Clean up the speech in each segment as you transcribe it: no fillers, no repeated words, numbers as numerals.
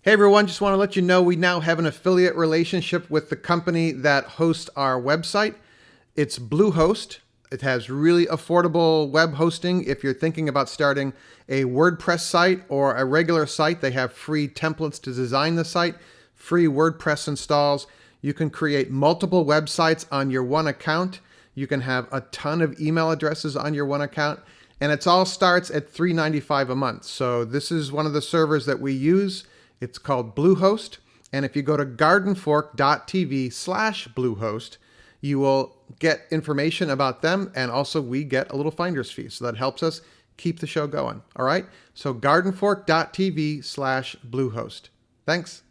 Hey everyone, just want to let you know we now have an affiliate relationship with the company that hosts our website. It's Bluehost. It has really affordable web hosting. If you're thinking about starting a WordPress site or a regular site, they have free templates to design the site, free WordPress installs. You can create multiple websites on your one account. You can have a ton of email addresses on your one account. And it all starts at $3.95 a month. So this is one of the servers that we use. It's called Bluehost. And if you go to gardenfork.tv/Bluehost, you will get information about them. And also we get a little finder's fee. So that helps us keep the show going. All right. So gardenfork.tv/Bluehost. Thanks.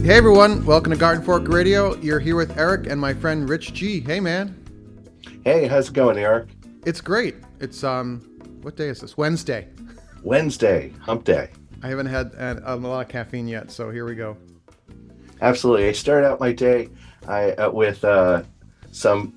Hey everyone, welcome to Garden Fork Radio. You're here with Eric and my friend Rich G. Hey man. Hey, how's it going, Eric? It's great. It's what day is this? Wednesday. Wednesday, hump day. I haven't had a lot of caffeine yet, so here we go. Absolutely. I start out my day with some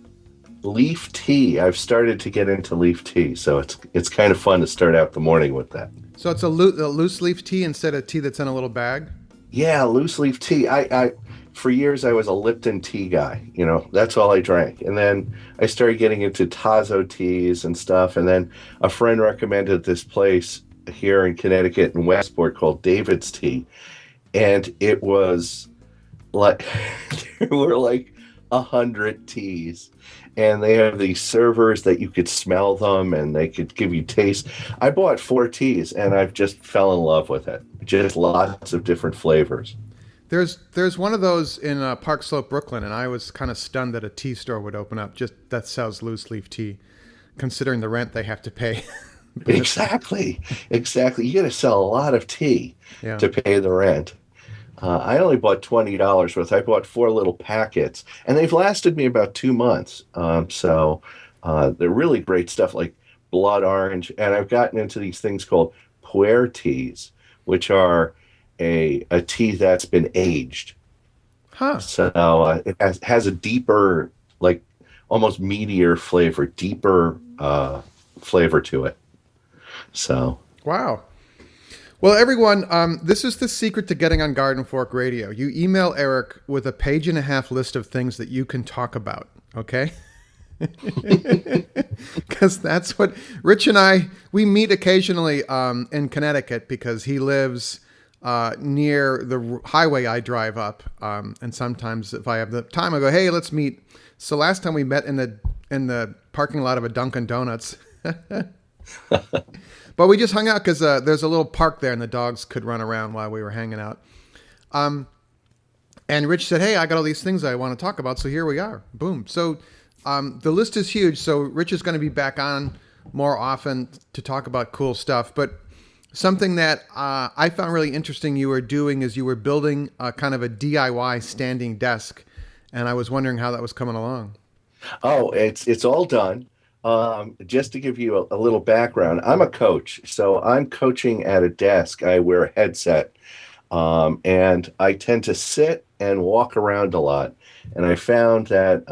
leaf tea. I've started to get into leaf tea, so it's kind of fun to start out the morning with that. So it's a loose leaf tea instead of tea that's in a little bag? Yeah, loose leaf tea. I for years I was a Lipton tea guy. You know, that's all I drank. And then I started getting into Tazo teas and stuff. And then a friend recommended this place here in Connecticut in Westport called David's Tea. And it was like there were like 100 teas. And they have these servers that you could smell them and they could give you taste. I bought 4 teas and I've just fell in love with it. Just lots of different flavors. There's one of those in Park Slope, Brooklyn, and I was kind of stunned that a tea store would open up just that sells loose leaf tea, considering the rent they have to pay. Exactly. You got to sell a lot of tea Yeah. to pay the rent. I only bought $20 worth. I bought 4 little packets, and they've lasted me about 2 months. So they're really great stuff like blood orange. And I've gotten into these things called pu'er teas, which are a tea that's been aged. Huh. So it has a deeper, like almost meatier flavor, deeper flavor to it. So. Wow. Well, everyone, this is the secret to getting on Garden Fork Radio. You email Eric with a 1.5-page list of things that you can talk about, okay? Because that's what Rich and we meet occasionally in Connecticut because he lives near the highway I drive up. And sometimes if I have the time, I go, hey, let's meet. So last time we met in the parking lot of a Dunkin' Donuts. But we just hung out because there's a little park there and the dogs could run around while we were hanging out. And Rich said, hey, I got all these things I want to talk about. So here we are. Boom. So the list is huge. So Rich is going to be back on more often to talk about cool stuff. But something that I found really interesting you were doing is you were building a kind of a DIY standing desk. And I was wondering how that was coming along. Oh, it's all done. Just to give you a little background, I'm a coach, so I'm coaching at a desk. I wear a headset, and I tend to sit and walk around a lot. And I found that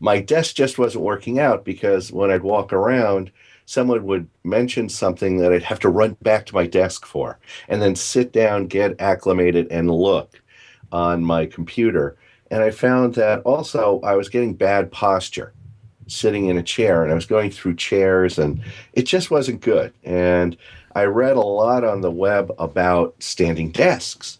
my desk just wasn't working out because when I'd walk around, someone would mention something that I'd have to run back to my desk for, and then sit down, get acclimated, and look on my computer. And I found that also I was getting bad posture sitting in a chair, and I was going through chairs and it just wasn't good. And I read a lot on the web about standing desks.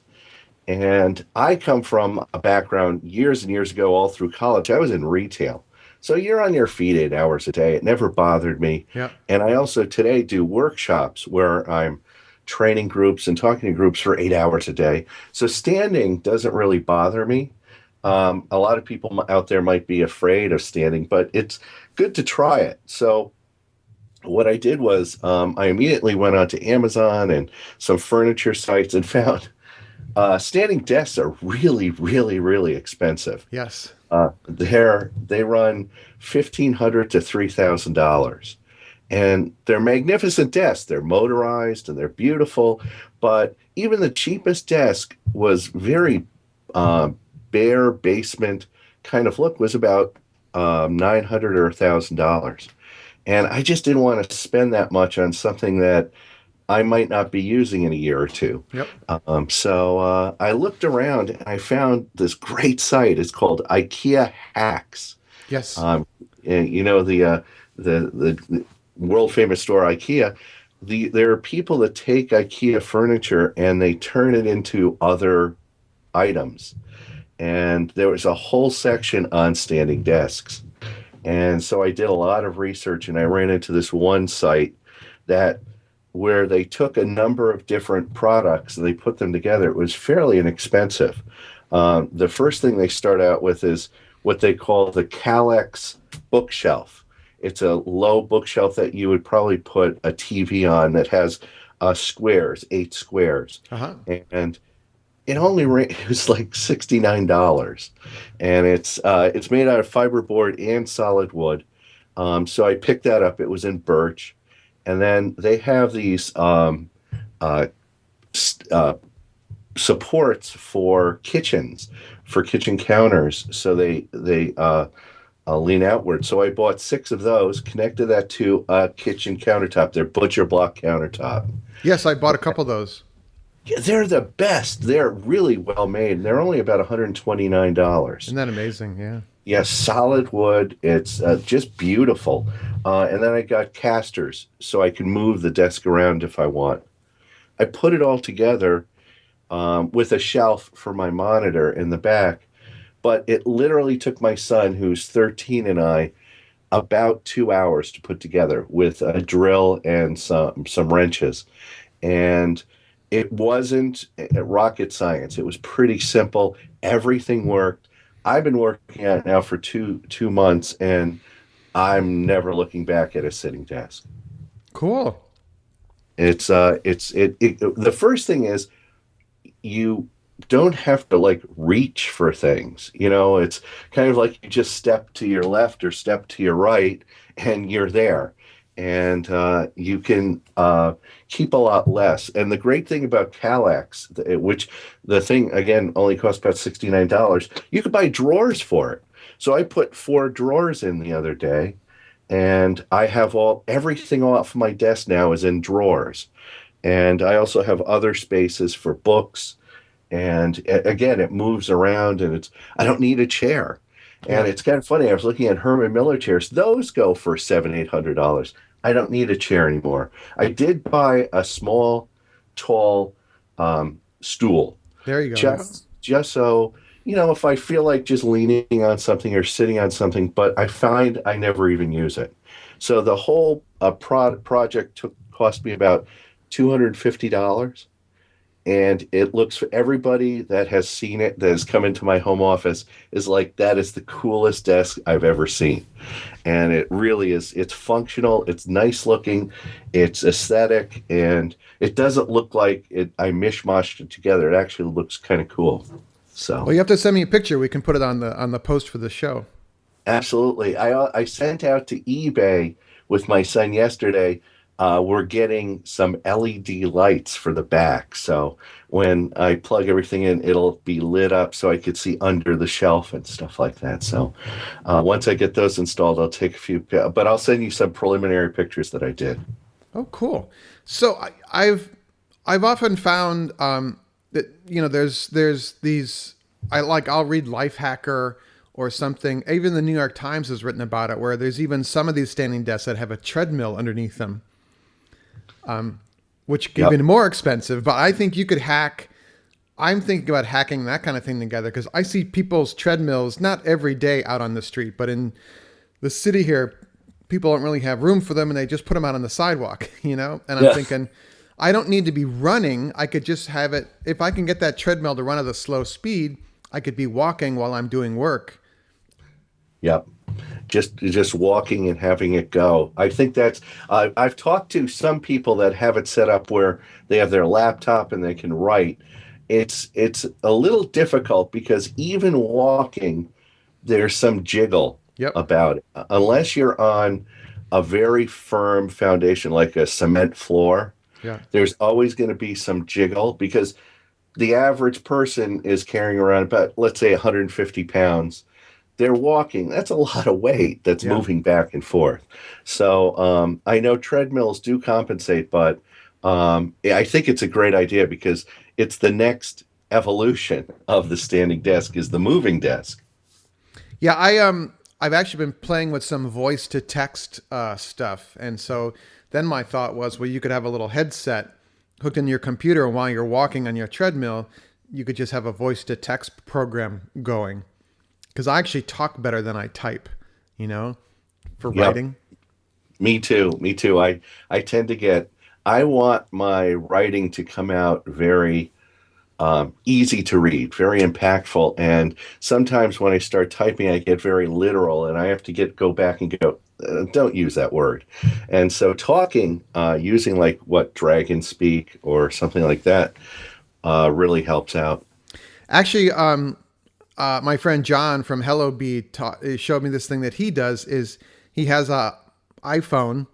And I come from a background years and years ago, all through college, I was in retail. So you're on your feet 8 hours a day. It never bothered me. Yeah. And I also today do workshops where I'm training groups and talking to groups for 8 hours a day. So standing doesn't really bother me. A lot of people out there might be afraid of standing, but it's good to try it. So what I did was I immediately went onto Amazon and some furniture sites and found standing desks are really, really, really expensive. Yes. They run $1,500 to $3,000. And they're magnificent desks. They're motorized and they're beautiful. But even the cheapest desk was very bare basement kind of look, was about $900 or $1,000. And I just didn't want to spend that much on something that I might not be using in a year or two. Yep. So I looked around and I found this great site. It's called IKEA Hacks. Yes. And you know the world famous store IKEA. There are people that take IKEA furniture and they turn it into other items. And there was a whole section on standing desks. And so I did a lot of research and I ran into this one site that where they took a number of different products and they put them together. It was fairly inexpensive. The first thing they start out with is what they call the Calex bookshelf. It's a low bookshelf that you would probably put a TV on that has squares, 8 squares. Uh-huh. And it was like $69, and it's made out of fiberboard and solid wood. So I picked that up. It was in birch, and then they have these uh, uh, supports for kitchens, for kitchen counters. So they lean outward. So I bought 6 of those, connected that to a kitchen countertop. They're butcher block countertop. Yes, I bought a couple of those. Yeah, they're the best. They're really well made. And they're only about $129. Isn't that amazing? Yeah. Yes, solid wood. It's just beautiful. And then I got casters so I can move the desk around if I want. I put it all together with a shelf for my monitor in the back. But it literally took my son, who's 13, and I about 2 hours to put together with a drill and some wrenches. And it wasn't rocket science. It was pretty simple. Everything worked. I've been working on it now for two months, and I'm never looking back at a sitting desk. Cool. The first thing is you don't have to like reach for things. You know, it's kind of like you just step to your left or step to your right, and you're there. And you can keep a lot less. And the great thing about Calex, which the thing again only costs about $69, you could buy drawers for it. So I put 4 drawers in the other day, and I have everything off my desk now is in drawers. And I also have other spaces for books. And again, it moves around, and I don't need a chair. And Yeah. it's kind of funny. I was looking at Herman Miller chairs. Those go for $700, $800. I don't need a chair anymore. I did buy a small, tall stool, There you go. just so if I feel like just leaning on something or sitting on something. But I find I never even use it. So the whole project cost me about $250. And it looks, for everybody that has seen it, that has come into my home office, is like, that is the coolest desk I've ever seen. And it really is. It's functional, it's nice looking, it's aesthetic, and it doesn't look like I mishmashed it together. It actually looks kind of cool. So Well, you have to send me a picture. We can put it on the post for the show. absolutely. I sent out to eBay with my son yesterday. We're getting some LED lights for the back. So when I plug everything in, it'll be lit up so I could see under the shelf and stuff like that. So once I get those installed, I'll take a few, but I'll send you some preliminary pictures that I did. Oh, cool. So I've often found that there's these I'll read Lifehacker or something. Even the New York Times has written about it, where there's even some of these standing desks that have a treadmill underneath them, which get Yep. even more expensive. But I think you could hack. I'm thinking about hacking that kind of thing together, because I see people's treadmills not every day out on the street, but in the city here, people don't really have room for them, and they just put them out on the sidewalk, And I'm Yeah. thinking, I don't need to be running. I could just have it. If I can get that treadmill to run at a slow speed, I could be walking while I'm doing work. Yep. Just walking and having it go. I think I've talked to some people that have it set up where they have their laptop and they can write. It's a little difficult because even walking, there's some jiggle Yep. about it. Unless you're on a very firm foundation like a cement floor, Yeah. there's always going to be some jiggle because the average person is carrying around about, let's say, 150 pounds. they're walking. That's a lot of weight that's Yeah. moving back and forth. So I know treadmills do compensate, but I think it's a great idea because it's the next evolution of the standing desk is the moving desk. Yeah, I've actually been playing with some voice to text stuff, and so then my thought was, well, you could have a little headset hooked in your computer, and while you're walking on your treadmill, you could just have a voice to text program going. Because I actually talk better than I type, you know, for Yep, writing. me too. Me too. I tend to get. I want my writing to come out very easy to read, very impactful. And sometimes when I start typing, I get very literal, and I have to go back and go, don't use that word. And so talking, using like what Dragon Speak or something like that, really helps out. Actually, my friend John from Hello Bee showed me this thing that he does is he has a iPhone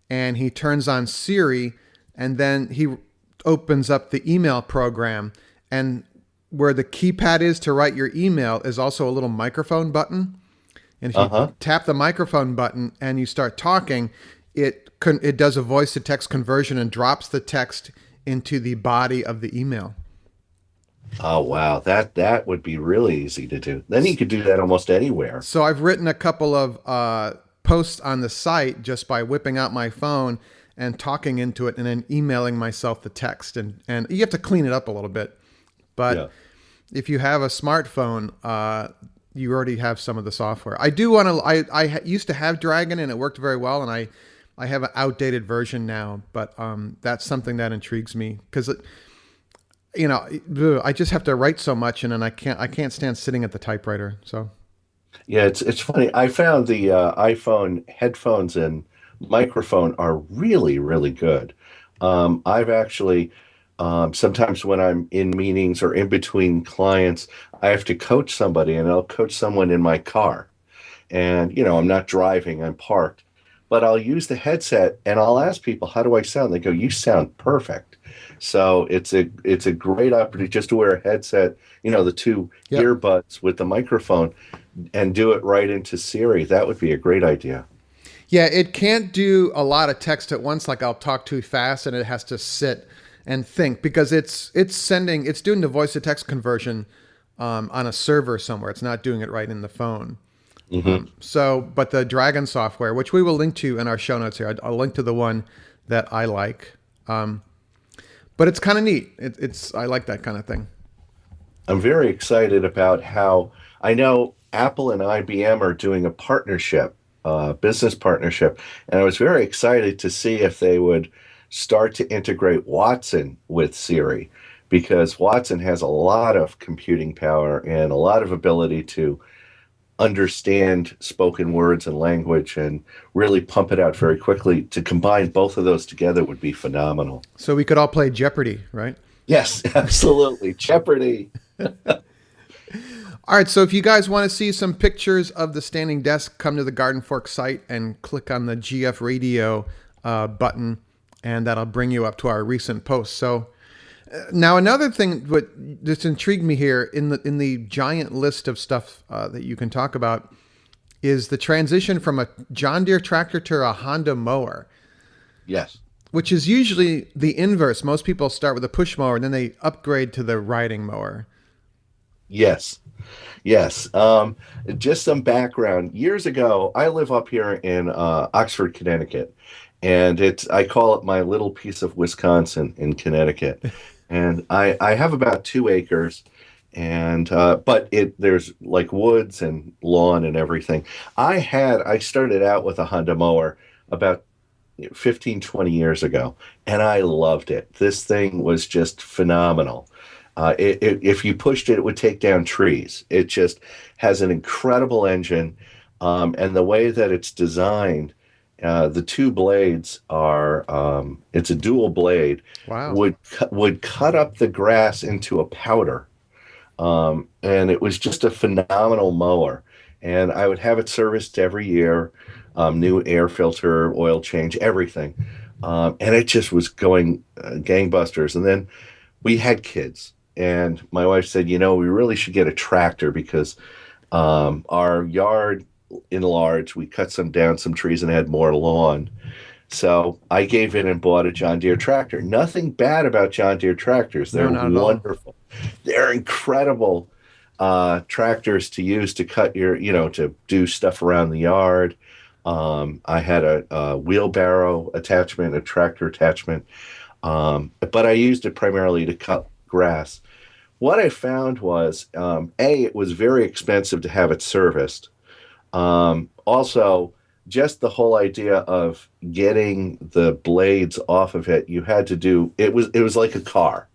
and he turns on Siri and then he opens up the email program and where the keypad is to write your email is also a little microphone button. And if Uh you huh. tap the microphone button and you start talking, it does a voice to text conversion and drops the text into the body of the email. Oh wow, that would be really easy to do. Then you could do that almost anywhere. So I've written a couple of posts on the site just by whipping out my phone and talking into it and then emailing myself the text. And you have to clean it up a little bit. Yeah. But if you have a smartphone, you already have some of the software. I do want to, used to have Dragon and it worked very well. And I have an outdated version now, but that's something that intrigues me because you know, I just have to write so much, and then I can't stand sitting at the typewriter. So Yeah, it's funny. I found the iPhone headphones and microphone are really, really good. I've actually sometimes when I'm in meetings or in between clients, I have to coach somebody, and I'll coach someone in my car. And I'm not driving, I'm parked, but I'll use the headset and I'll ask people, how do I sound? They go, you sound perfect. So it's a great opportunity just to wear a headset, the two yep. earbuds with the microphone and do it right into Siri. That would be a great idea. Yeah, it can't do a lot of text at once. Like I'll talk too fast, and it has to sit and think because it's doing the voice to text conversion on a server somewhere. It's not doing it right in the phone. Hmm. But the Dragon software, which we will link to in our show notes here, I'll link to the one that I like. But it's kind of neat. I like that kind of thing. I'm very excited about how I know Apple and IBM are doing a partnership, business partnership, and I was very excited to see if they would start to integrate Watson with Siri because Watson has a lot of computing power and a lot of ability to understand spoken words and language and really pump it out very quickly. To combine both of those together would be phenomenal. So we could all play Jeopardy, right? Yes, absolutely. Jeopardy. All right, so if you guys want to see some pictures of the standing desk, come to the Garden Fork site and click on the GF Radio button, and that'll bring you up to our recent posts. So now another thing what just intrigued me here in the giant list of stuff that you can talk about is the transition from a John Deere tractor to a Honda mower, Yes. which is usually the inverse. Most people start with a push mower and then they upgrade to the riding mower. Yes. Yes. Just some background. Years ago, I live up here in Oxford, Connecticut, and I call it my little piece of Wisconsin in Connecticut. And I have about 2 acres, and but there's like woods and lawn and everything. I started out with a Honda mower about 15, 20 years ago, and I loved it. This thing was just phenomenal. If you pushed it, it would take down trees. It just has an incredible engine, and the way that it's designed, the two blades are, it's a dual blade, Wow. would cut up the grass into a powder. And it was just a phenomenal mower. And I would have it serviced every year, new air filter, oil change, everything. And it just was going gangbusters. And then we had kids, and my wife said, we really should get a tractor because Our yard enlarged. We cut some down some trees and had more lawn. So I gave in and bought a John Deere tractor. Nothing bad about John Deere tractors. No, They're not at all. wonderful. They're incredible tractors to use to cut to do stuff around the yard. I had a wheelbarrow attachment, a tractor attachment, but I used it primarily to cut grass. What I found was, it was very expensive to have it serviced. Also, just the whole idea of getting the blades off of it, you had to do it was like a car,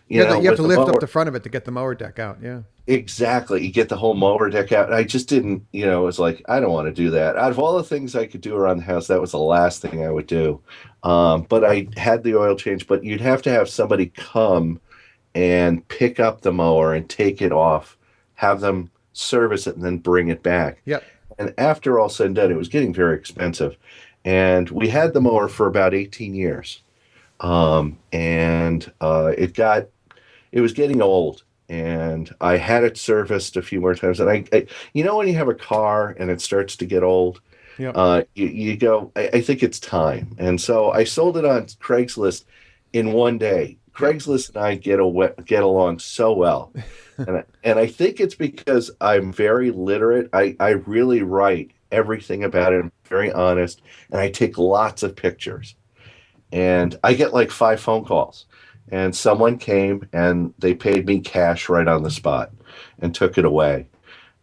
You have to with the lift up mower. the front of it to get the mower deck out. Yeah. Exactly. You get the whole mower deck out. I just didn't, it was like, I don't want to do that. Out of all the things I could do around the house, that was the last thing I would do. But I had the oil change, but you'd have to have somebody come and pick up the mower and take it off, have them service it, and then bring it back. Yep. And after all said and done, it was getting very expensive. And we had the mower for about 18 years. And it was getting old. And I had it serviced a few more times. And when you have a car and it starts to get old, Yep. you go, I think it's time. And so I sold it on Craigslist in one day. Yep. Craigslist and I get along so well. And I think it's because I'm very literate. I really write everything about it. I'm very honest. And I take lots of pictures. And I get like 5 phone calls. And someone came and they paid me cash right on the spot and took it away.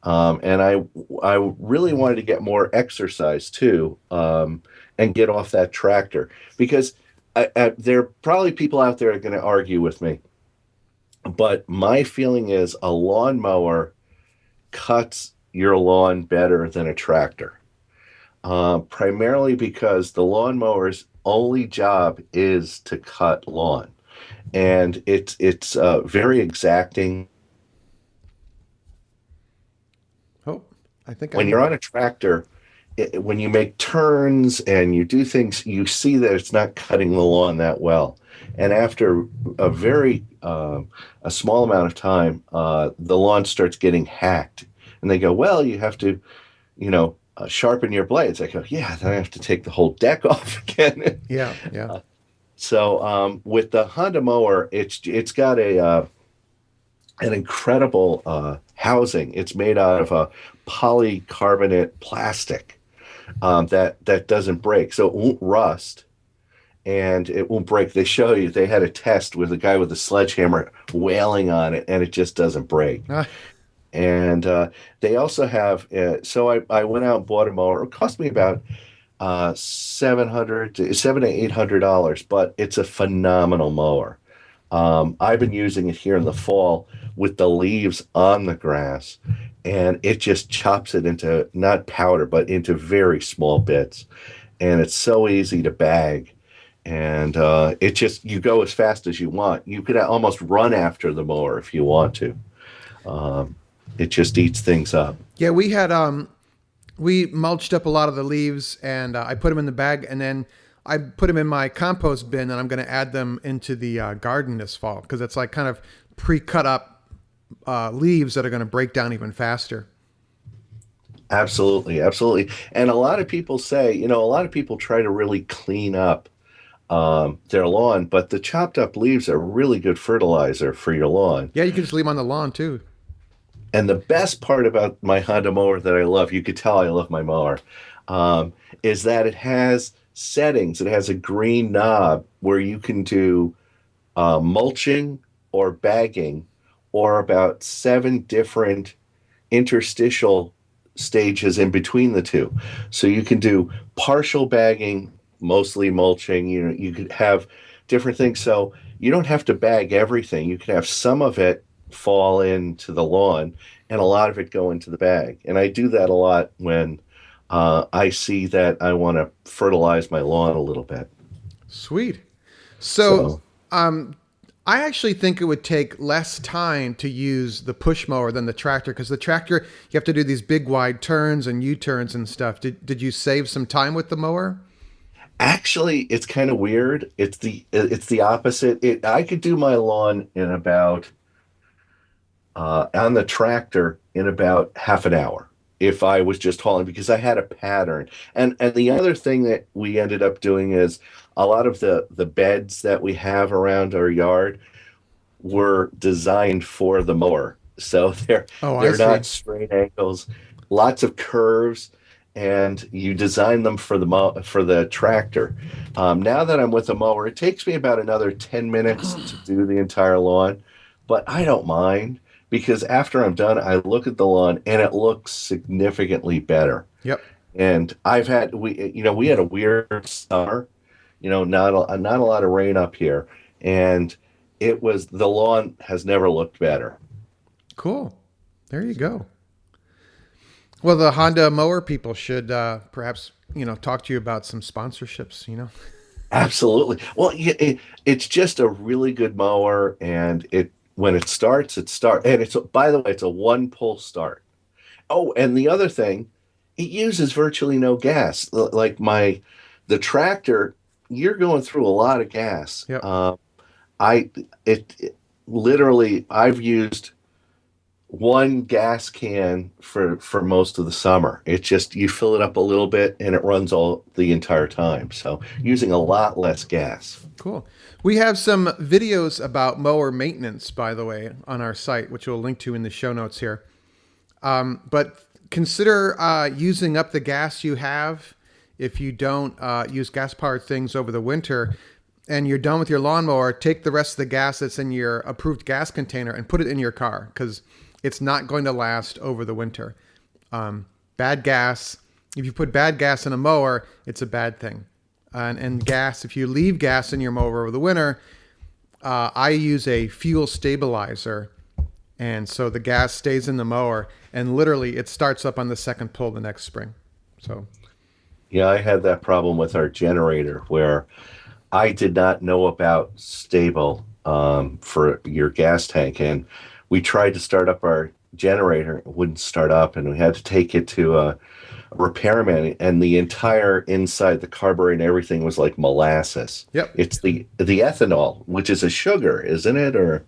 And I really wanted to get more exercise too, and get off that tractor because there are probably people out there are going to argue with me, but my feeling is a lawnmower cuts your lawn better than a tractor, primarily because the lawnmower's only job is to cut lawn, and it's very exacting. Oh, I think When you're on a tractor, when you make turns and you do things, you see that it's not cutting the lawn that well. And after a very a small amount of time, the lawn starts getting hacked. And they go, well, you have to, sharpen your blades. I go, yeah, then I have to take the whole deck off again. Yeah. Yeah. So with the Honda mower, it's got an incredible housing. It's made out of a polycarbonate plastic that doesn't break, so it won't rust and it won't break. They had a test with a guy with a sledgehammer wailing on it, and it just doesn't break. Ah, And they also have. So I went out and bought a mower. It cost me about $700 to $800, but it's a phenomenal mower. I've been using it here in the fall with the leaves on the grass, and it just chops it into not powder, but into very small bits. And it's so easy to bag. And you go as fast as you want. You could almost run after the mower if you want to. It just eats things up. yeah. We mulched up a lot of the leaves, and I put them in the bag, and then I put them in my compost bin, and I'm going to add them into the garden this fall because it's like kind of pre-cut up leaves that are going to break down even faster. Absolutely, absolutely. And a lot of people say, a lot of people try to really clean up their lawn, but the chopped up leaves are really good fertilizer for your lawn. Yeah, you can just leave them on the lawn too. And the best part about my Honda mower that I love, you could tell I love my mower, is that it has settings. It has a green knob where you can do mulching or bagging, or about 7 different interstitial stages in between the two. So you can do partial bagging, mostly mulching. You could have different things. So you don't have to bag everything. You can have some of it fall into the lawn and a lot of it go into the bag. And I do that a lot when I see that I want to fertilize my lawn a little bit. Sweet. So, So I actually think it would take less time to use the push mower than the tractor because the tractor you have to do these big wide turns and U-turns and stuff. Did you save some time with the mower? actually, it's kind of weird. It's the opposite. I could do my lawn in about on the tractor in about half an hour if I was just hauling because I had a pattern. And the other thing that we ended up doing is a lot of the beds that we have around our yard were designed for the mower. So they're Oh, I they're see. not straight angles, lots of curves, and you design them for for the tractor. Now that I'm with a mower, it takes me about another 10 minutes to do the entire lawn, but I don't mind because after I'm done, I look at the lawn and it looks significantly better. Yep. And we had a weird summer, not a lot of rain up here, and the lawn has never looked better. Cool. There you go. Well, the Honda mower people should perhaps, talk to you about some sponsorships. Absolutely. Well, it's just a really good mower, and it when it starts, and by the way, it's a one pull start. Oh, and the other thing, it uses virtually no gas. Like the tractor, you're going through a lot of gas. Yep. I it literally I've used one gas can for most of the summer. It's just you fill it up a little bit and it runs all the entire time. So using a lot less gas. Cool. We have some videos about mower maintenance, by the way, on our site, which we'll link to in the show notes here. But consider using up the gas you have if you don't use gas-powered things over the winter and you're done with your lawnmower. Take the rest of the gas that's in your approved gas container and put it in your car because it's not going to last over the winter. Bad gas, if you put bad gas in a mower, it's a bad thing. And gas, if you leave gas in your mower over the winter, I use a fuel stabilizer. And so the gas stays in the mower and literally it starts up on the second pull the next spring. So, Yeah, I had that problem with our generator where I did not know about stable for your gas tank, and we tried to start up our generator, it wouldn't start up, and we had to take it to a repairman, and the entire inside, the carburetor and everything was like molasses. yep. It's the ethanol, which is a sugar, isn't it? Or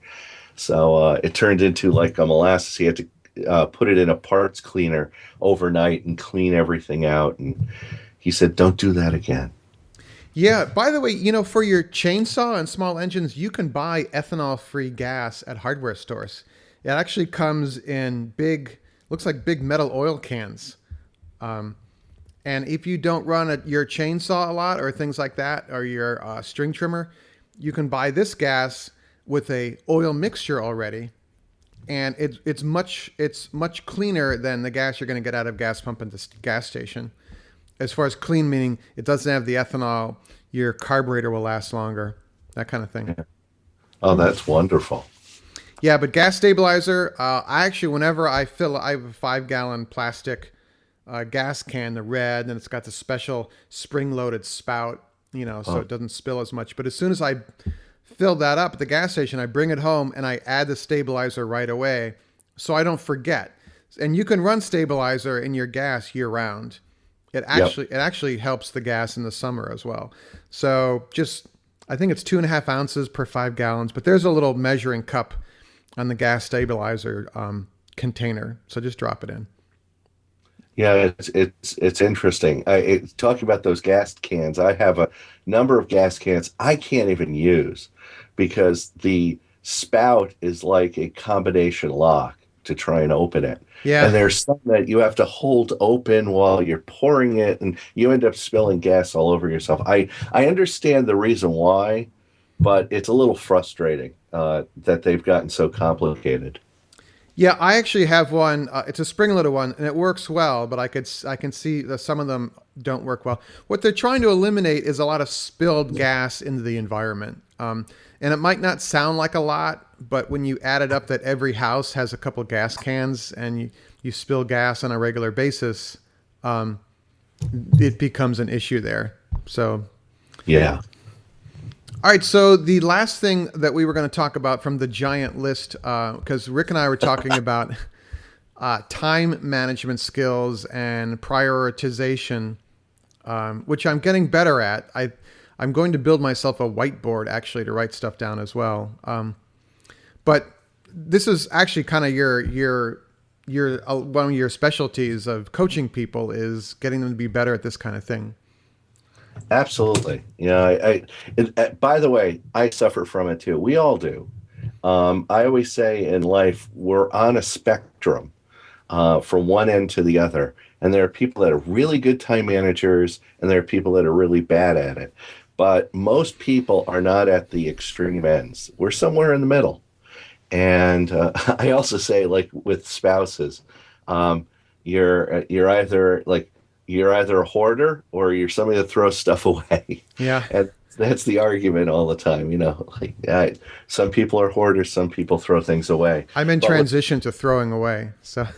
so it turned into like a molasses. He had to put it in a parts cleaner overnight and clean everything out. And he said, "Don't do that again." Yeah. By the way, for your chainsaw and small engines, you can buy ethanol-free gas at hardware stores. It actually comes in looks like big metal oil cans. And if you don't run your chainsaw a lot or things like that, or your string trimmer, you can buy this gas with a oil mixture already. And it's much cleaner than the gas you're going to get out of gas pump at the gas station. As far as clean, meaning it doesn't have the ethanol, your carburetor will last longer, that kind of thing. Oh, that's wonderful. Yeah, but gas stabilizer, I actually, whenever I have a 5-gallon plastic gas can, the red, and it's got the special spring-loaded spout, so it doesn't spill as much. But as soon as I fill that up at the gas station, I bring it home and I add the stabilizer right away so I don't forget. And you can run stabilizer in your gas year-round. It actually helps the gas in the summer as well. So I think it's 2.5 ounces per 5 gallons, but there's a little measuring cup on the gas stabilizer container. So just drop it in. Yeah, it's interesting. Talking about those gas cans, I have a number of gas cans I can't even use because the spout is like a combination lock to try and open it. Yeah. And there's some that you have to hold open while you're pouring it, and you end up spilling gas all over yourself. I understand the reason why, but it's a little frustrating that they've gotten so complicated. Yeah, I actually have one. It's a spring-loaded one, and it works well. But I can see that some of them don't work well. What they're trying to eliminate is a lot of spilled gas into the environment. And it might not sound like a lot, but when you add it up, that every house has a couple gas cans, and you spill gas on a regular basis, it becomes an issue there. So, Yeah. all right, so the last thing that we were going to talk about from the giant list, because Rick and I were talking about time management skills and prioritization, which I'm getting better at. I'm going to build myself a whiteboard actually to write stuff down as well. But this is actually kind of your one of your specialties of coaching people is getting them to be better at this kind of thing. Absolutely. Yeah. By the way, I suffer from it too. We all do. I always say in life, we're on a spectrum from one end to the other. And there are people that are really good time managers, and there are people that are really bad at it. But most people are not at the extreme ends. We're somewhere in the middle. And I also say, like with spouses, um, you're either a hoarder or you're somebody that throws stuff away, Yeah. and that's the argument all the time. Some people are hoarders, some people throw things away. I'm in But transition to throwing away. So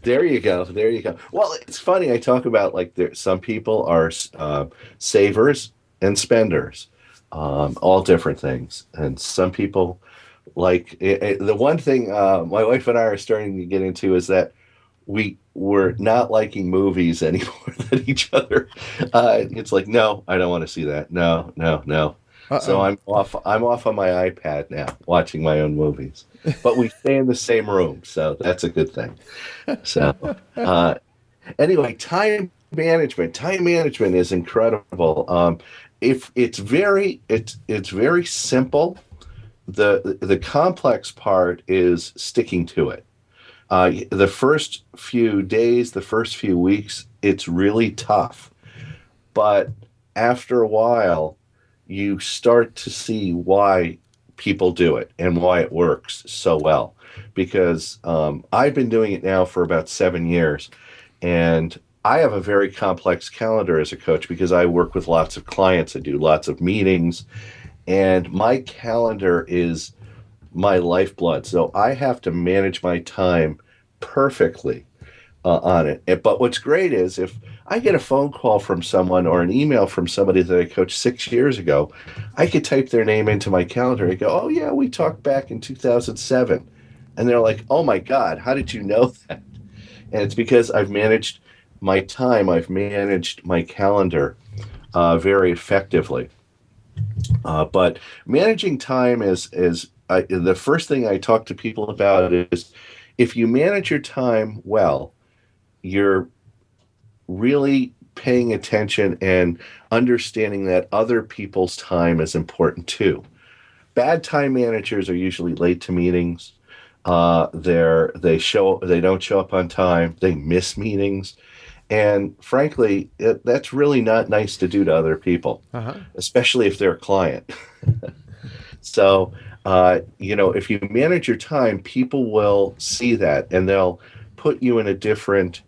there you go, there you go. Well, it's funny. I talk about like some people are savers and spenders, all different things, and some people the one thing my wife and I are starting to get into is that we're not liking movies anymore than each other. It's like, no, I don't want to see that. No, no, no. So uh-oh. I'm off. I'm off on my iPad now, watching my own movies. But we stay in the same room, so that's a good thing. So uh, anyway, time management. Time management is incredible. If it's very simple. The complex part is sticking to it. The first few days, the first few weeks, it's really tough. But after a while, you start to see why people do it and why it works so well. Because I've been doing it now for about 7 years, and I have a very complex calendar as a coach because I work with lots of clients. I do lots of meetings, and my calendar is my lifeblood. So I have to manage my time perfectly on it. But what's great is if I get a phone call from someone or an email from somebody that I coached 6 years ago, I could type their name into my calendar and go, oh, yeah, we talked back in 2007. And they're like, oh, my God, how did you know that? And it's because I've managed my time, I've managed my calendar very effectively. But managing time is the first thing I talk to people about is if you manage your time well, you're really paying attention and understanding that other people's time is important too. Bad time managers are usually late to meetings. They don't show up on time. They miss meetings, and frankly, that's really not nice to do to other people, Uh-huh. especially if they're a client. So, if you manage your time, people will see that and they'll put you in a different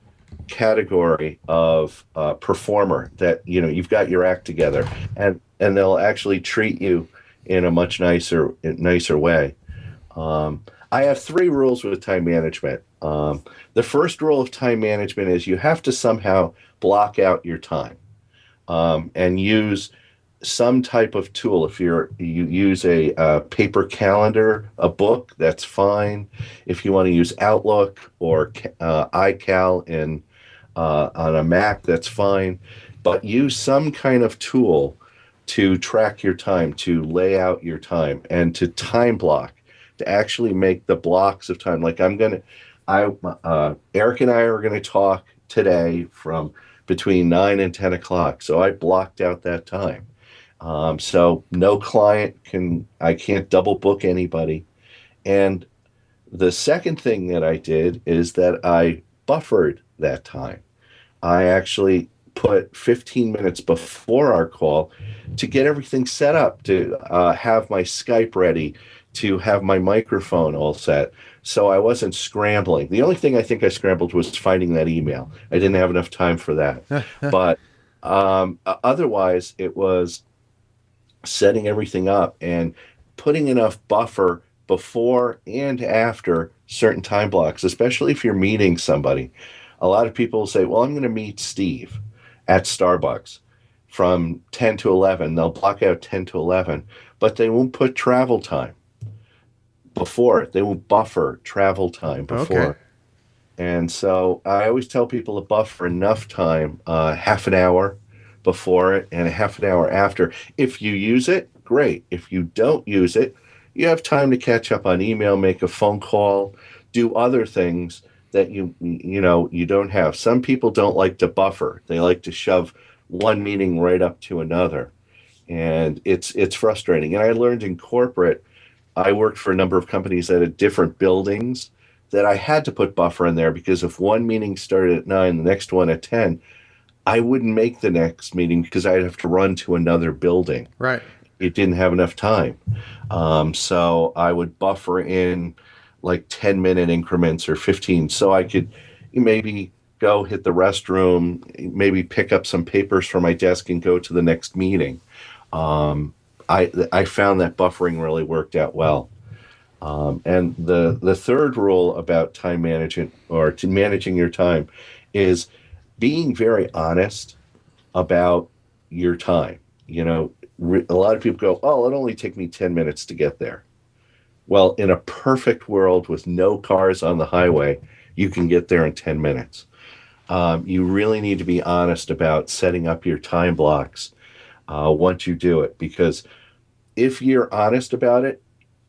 category of performer that, you've got your act together, and they'll actually treat you in a much nicer way. I have three rules with time management. The first rule of time management is you have to somehow block out your time and use some type of tool. If you use a paper calendar, a book, that's fine. If you want to use Outlook or iCal on a Mac, that's fine. But use some kind of tool to track your time, to lay out your time, and to time block, to actually make the blocks of time. Like Eric and I are going to talk today from between 9 and 10 o'clock. So I blocked out that time. So no I can't double book anybody. And the second thing that I did is that I buffered that time. I actually put 15 minutes before our call to get everything set up, to have my Skype ready, to have my microphone all set. So I wasn't scrambling. The only thing I think I scrambled was finding that email. I didn't have enough time for that. But otherwise, it was setting everything up and putting enough buffer before and after certain time blocks, especially if you're meeting somebody. A lot of people say, well, I'm going to meet Steve at Starbucks from 10 to 11. They'll block out 10 to 11, but they won't put travel time before it. They won't buffer travel time Okay. before. And so I always tell people to buffer enough time, half an hour before it and a half an hour after. If you use it, great. If you don't use it, you have time to catch up on email, make a phone call, do other things that you don't have. Some people don't like to buffer. They like to shove one meeting right up to another. And it's frustrating. And I learned in corporate, I worked for a number of companies that had different buildings that I had to put buffer in there because if one meeting started at 9, the next one at 10, I wouldn't make the next meeting because I'd have to run to another building. Right. It didn't have enough time. So I would buffer in like 10-minute increments or 15 so I could maybe go hit the restroom, maybe pick up some papers from my desk and go to the next meeting. Um, I found that buffering really worked out well. And the third rule about time management or to managing your time is being very honest about your time. A lot of people go, "Oh, it'll only take me 10 minutes to get there." Well, in a perfect world with no cars on the highway, you can get there in 10 minutes. You really need to be honest about setting up your time blocks once you do it, because if you're honest about it,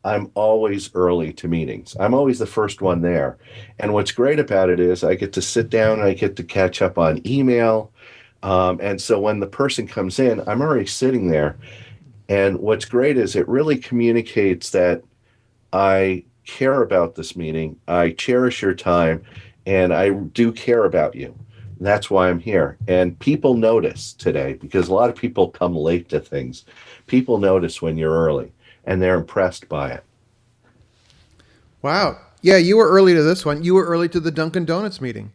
I'm always early to meetings. I'm always the first one there. And what's great about it is I get to sit down and I get to catch up on email. And so when the person comes in, I'm already sitting there. And what's great is it really communicates that I care about this meeting. I cherish your time and I do care about you. That's why I'm here. And people notice today because a lot of people come late to things. People notice when you're early and they're impressed by it. Wow. Yeah, you were early to this one. You were early to the Dunkin' Donuts meeting.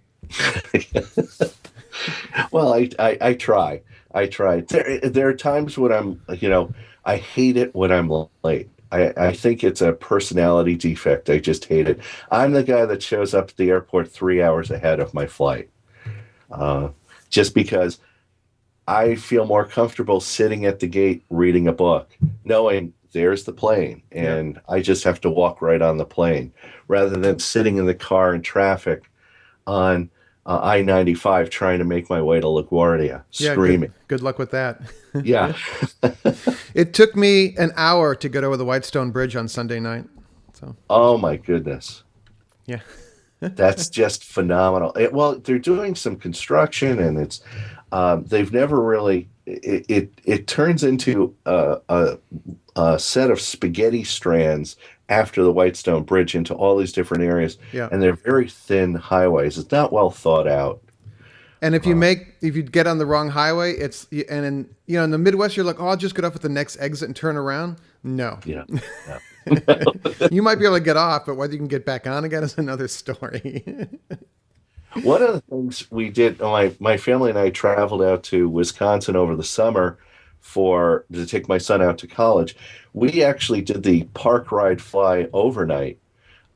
Well, I try. I try. There are times when I hate it when I'm late. I think it's a personality defect. I just hate it. I'm the guy that shows up at the airport 3 hours ahead of my flight, uh, just because I feel more comfortable sitting at the gate reading a book, knowing there's the plane, Yeah. and I just have to walk right on the plane, rather than sitting in the car in traffic on I-95 trying to make my way to LaGuardia, Yeah, good screaming. good luck with that. Yeah. It took me an hour to get over the Whitestone Bridge on Sunday night. So, Oh my goodness. yeah. That's just phenomenal. Well, they're doing some construction, and they've never really. It turns into a set of spaghetti strands after the Whitestone Bridge into all these different areas, Yeah. and they're very thin highways. It's not well thought out. And Uh, if you get on the wrong highway, in the Midwest, you're like, oh, I'll just get off at the next exit and turn around. No, yeah, yeah. you might be able to get off, but whether you can get back on again is another story. One of the things we did, my family and I traveled out to Wisconsin over the summer to take my son out to college. We actually did the park ride fly overnight.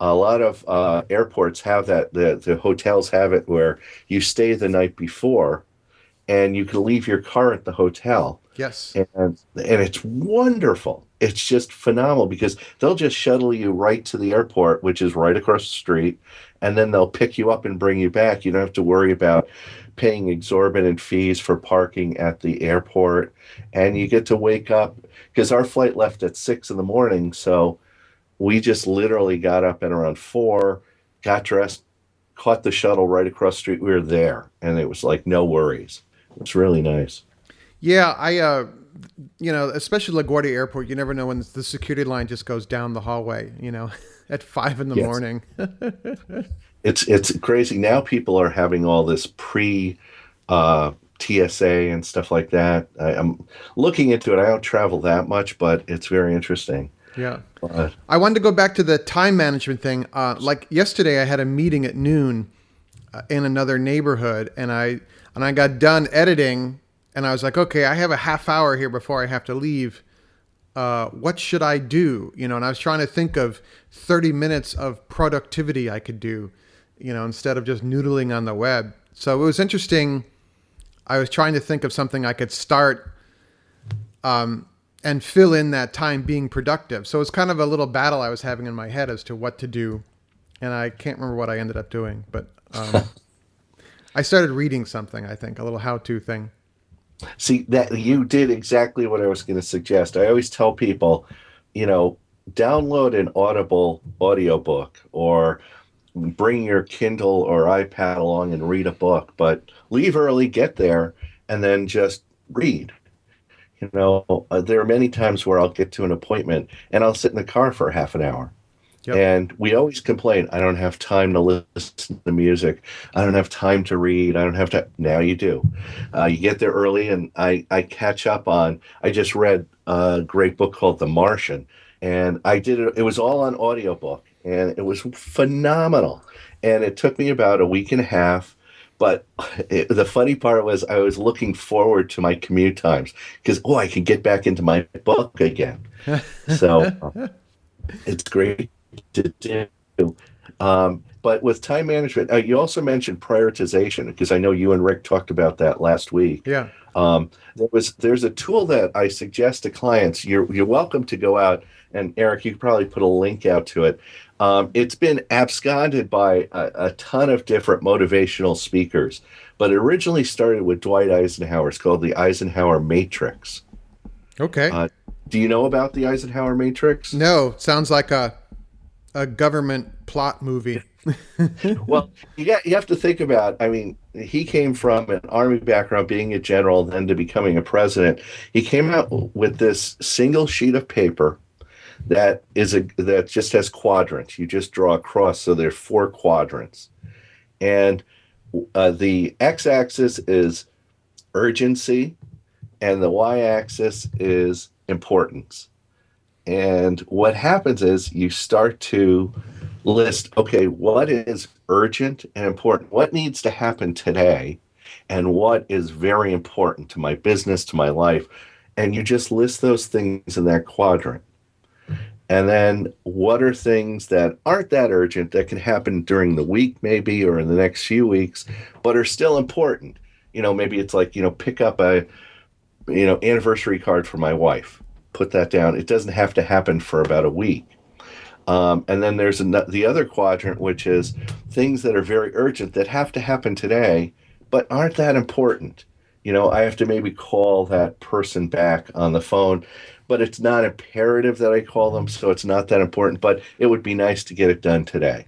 A lot of airports have that. The hotels have it where you stay the night before and you can leave your car at the hotel. Yes. And it's wonderful. It's just phenomenal because they'll just shuttle you right to the airport, which is right across the street, and then they'll pick you up and bring you back. You don't have to worry about paying exorbitant fees for parking at the airport, and you get to wake up because our flight left at 6 in the morning, so we just literally got up at around 4, got dressed, caught the shuttle right across the street. We were there, and it was like no worries. It's really nice. Yeah, especially LaGuardia Airport, you never know when the security line just goes down the hallway, at 5 in the Yes. morning. It's crazy. Now people are having all this pre TSA and stuff like that. I'm looking into it. I don't travel that much, but it's very interesting. Yeah. But I wanted to go back to the time management thing. Like yesterday, I had a meeting at noon in another neighborhood, and I got done editing, and I was like, okay, I have a half hour here before I have to leave. What should I do? And I was trying to think of 30 minutes of productivity I could do, instead of just noodling on the web. So it was interesting. I was trying to think of something I could start and fill in that time being productive. So it's kind of a little battle I was having in my head as to what to do. And I can't remember what I ended up doing, but I started reading something, I think, a little how-to thing. see that you did exactly what I was going to suggest. I always tell people, you know, download an Audible audiobook or bring your Kindle or iPad along and read a book, but leave early, get there, and then just read. There are many times where I'll get to an appointment and I'll sit in the car for half an hour. Yep. And we always complain, I don't have time to listen to music. I don't have time to read. I don't have to. Now you do. You get there early, and I catch up on. I just read a great book called The Martian, and I did it. It was all on audiobook, and it was phenomenal. And it took me about a week and a half. But the funny part was I was looking forward to my commute times because, I can get back into my book again. So it's great to do. But with time management, you also mentioned prioritization because I know you and Rick talked about that last week. Yeah. There's a tool that I suggest to clients. You're welcome to go out, and Eric, you could probably put a link out to it. It's been absconded by a ton of different motivational speakers, but it originally started with Dwight Eisenhower. It's called the Eisenhower Matrix. Okay. Do you know about the Eisenhower Matrix? No, sounds like a government plot movie. Well, you have to think about, I mean, he came from an army background, being a general, then to becoming a president. He came out with this single sheet of paper that just has quadrants. You just draw a cross, so there's 4 quadrants. And the x-axis is urgency, and the y-axis is importance. And what happens is you start to list, okay, what is urgent and important? What needs to happen today? And what is very important to my business, to my life? And you just list those things in that quadrant. And then what are things that aren't that urgent that can happen during the week maybe or in the next few weeks, but are still important? Maybe it's like, pick up a, anniversary card for my wife. Put that down. It doesn't have to happen for about a week. And then there's the other quadrant, which is things that are very urgent that have to happen today, but aren't that important. I have to maybe call that person back on the phone, but it's not imperative that I call them, so it's not that important, but it would be nice to get it done today.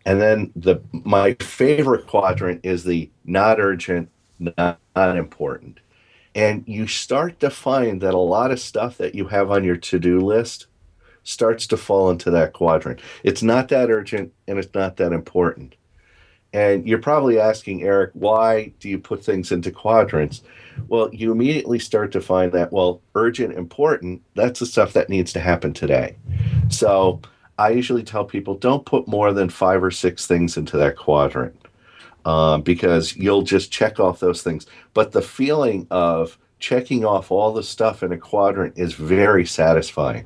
And then my favorite quadrant is the not urgent, not important. And you start to find that a lot of stuff that you have on your to-do list starts to fall into that quadrant. It's not that urgent and it's not that important. And you're probably asking, Eric, why do you put things into quadrants? Well, you immediately start to find that, urgent, important, that's the stuff that needs to happen today. So I usually tell people don't put more than 5 or 6 things into that quadrant. Because you'll just check off those things. But the feeling of checking off all the stuff in a quadrant is very satisfying.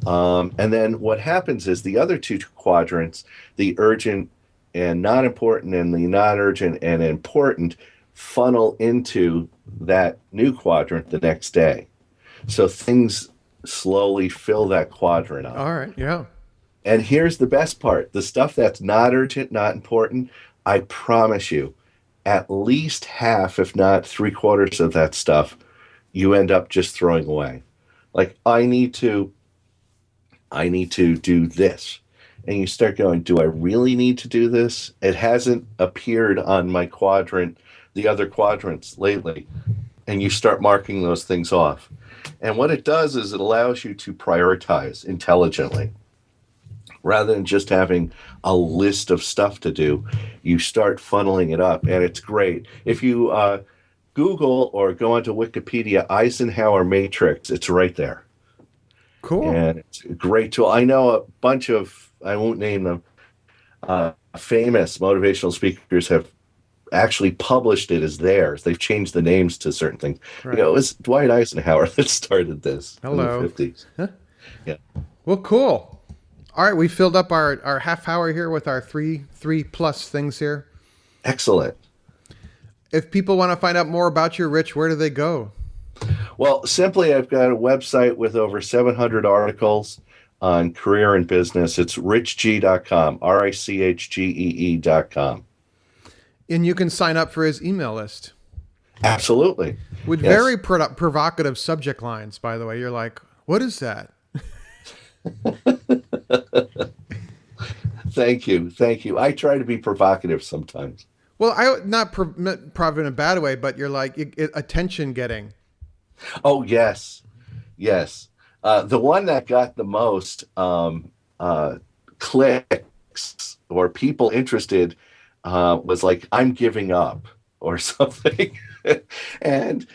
And then what happens is the other 2 quadrants, the urgent and not important and the not urgent and important, funnel into that new quadrant the next day. So things slowly fill that quadrant up. All right. Yeah. And here's the best part. The stuff that's not urgent, not important, I promise you, at least half, if not 3/4 of that stuff, you end up just throwing away. Like, I need to do this. And you start going, do I really need to do this? It hasn't appeared on my quadrant, the other quadrants lately. And you start marking those things off. And what it does is it allows you to prioritize intelligently. Rather than just having a list of stuff to do, you start funneling it up, and it's great. If you Google or go onto Wikipedia, Eisenhower Matrix, it's right there. Cool. And it's a great tool. I know a bunch of, I won't name them, famous motivational speakers have actually published it as theirs. They've changed the names to certain things. Right. It was Dwight Eisenhower that started this in the 50s. Huh? Yeah. Well, cool. All right, we filled up our half hour here with our three plus things here. Excellent. If people want to find out more about you, Rich, where do they go? Well, simply, I've got a website with over 700 articles on career and business. It's richgee.com, RICHGEE.com. And you can sign up for his email list. Absolutely. With Yes. very provocative subject lines, by the way. You're like, what is that? Thank you. Thank you. I try to be provocative sometimes. Well, I not prov in a bad way, but you're like attention getting. Oh, yes. Yes. The one that got the most clicks or people interested was like, I'm giving up or something. And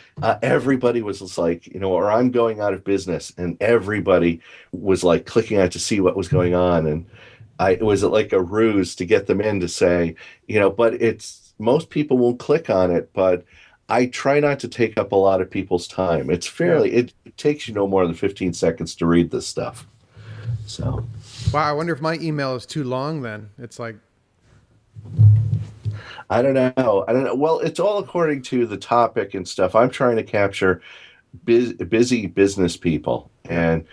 everybody was just like, or I'm going out of business. And everybody was like clicking out to see what was going on. And it was like a ruse to get them in to say, but most people won't click on it, but I try not to take up a lot of people's time. Yeah. It takes you no more than 15 seconds to read this stuff. So, Wow. I wonder if my email is too long. Then it's like, I don't know. I don't know. Well, it's all according to the topic and stuff. I'm trying to capture busy business people. yeah. And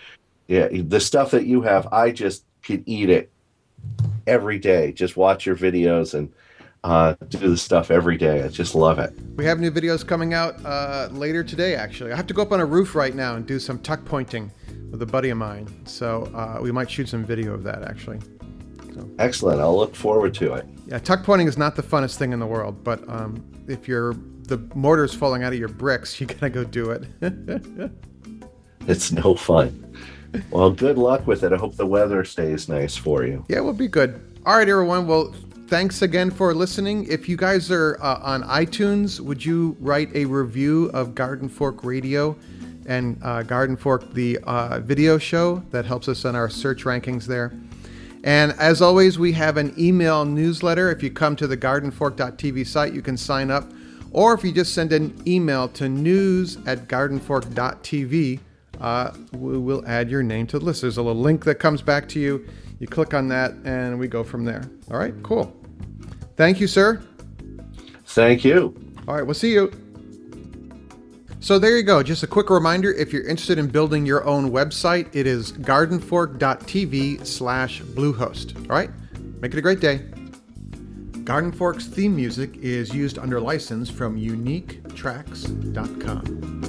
yeah, the stuff that you have, I just could eat it every day. Just watch your videos and do the stuff every day. I just love it. We have new videos coming out later today. Actually, I have to go up on a roof right now and do some tuck pointing with a buddy of mine. So we might shoot some video of that actually. So. Excellent. I'll look forward to it. Yeah, tuck pointing is not the funnest thing in the world, but if the mortar's falling out of your bricks, you gotta go do it. It's no fun. Well, good luck with it. I hope the weather stays nice for you. Yeah, we'll be good. All right, everyone. Well, thanks again for listening. If you guys are on iTunes, would you write a review of Garden Fork Radio and Garden Fork, the video show? That helps us in our search rankings there. And as always, we have an email newsletter. If you come to the gardenfork.tv site, you can sign up. Or if you just send an email to news@gardenfork.tv, we will add your name to the list. There's a little link that comes back to you. You click on that and we go from there. All right, cool. Thank you, sir. Thank you. All right, we'll see you. So there you go. Just a quick reminder, if you're interested in building your own website, it is gardenfork.tv/Bluehost. All right, make it a great day. Garden Fork's theme music is used under license from uniquetracks.com.